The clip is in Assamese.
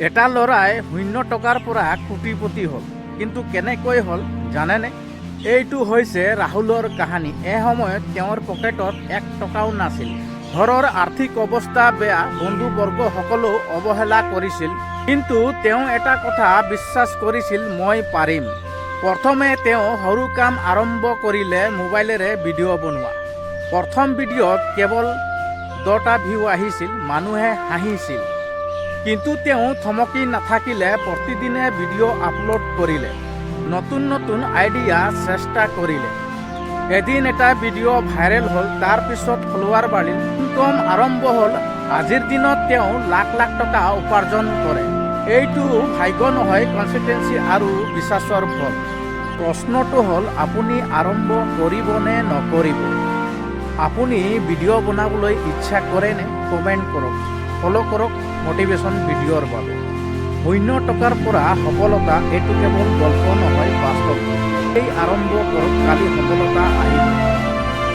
এটা ল'ৰাই 0 টকাৰ পৰা কোটিপতি হ'ল, কিন্তু কেনেকৈ হ'ল জানেনে? এইটো হৈছে ৰাহুলৰ কাহিনী। এই সময়ত তেওঁৰ পকেটত 1 টকাও নাছিল। ঘৰৰ আৰ্থিক অৱস্থা বেয়া, বন্ধুবৰ্গ সকলো অৱহেলা কৰিছিল, কিন্তু তেওঁ এটা কথা বিশ্বাস কৰিছিল, মই পাৰিম। প্ৰথমে তেওঁ সৰু কাম আৰম্ভ কৰিলে, মোবাইলেৰে ভিডিঅ' বনোৱা। প্ৰথম ভিডিঅ'ত কেৱল 10টা ভিউ আহিছিল, মানুহে হাঁহিছিল। কিন্তু তেওঁ থমকি নাথাকিলে, প্ৰতিদিনে ভিডিঅ' আপলোড কৰিলে, নতুন নতুন আইডিয়া চেষ্টা কৰিলে। এদিন এটা ভিডিঅ' ভাইৰেল হ'ল, তাৰ পিছত ফলোৱাৰ বাঢ়িল, ইনকম আৰম্ভ হ'ল। আজিৰ দিনত তেওঁ লাখ লাখ টকা উপাৰ্জন কৰে। এইটো ভাগ্য নহয়, কনচিষ্টেন্সি আৰু বিশ্বাসৰ ফল। প্ৰশ্নটো হ'ল, আপুনি আৰম্ভ কৰিব নে নকৰিব? আপুনি ভিডিঅ' বনাবলৈ ইচ্ছা কৰেনে? কমেণ্ট কৰক, ফ'ল' কৰক মটিভেশ্যন ভিডিঅ'ৰ বাবে। 0 টকাৰ পৰা সফলতা, এইটো কেৱল গল্প নহয়, বাস্তৱ। এই আৰম্ভ কৰক, কালি সফলতা আহিব।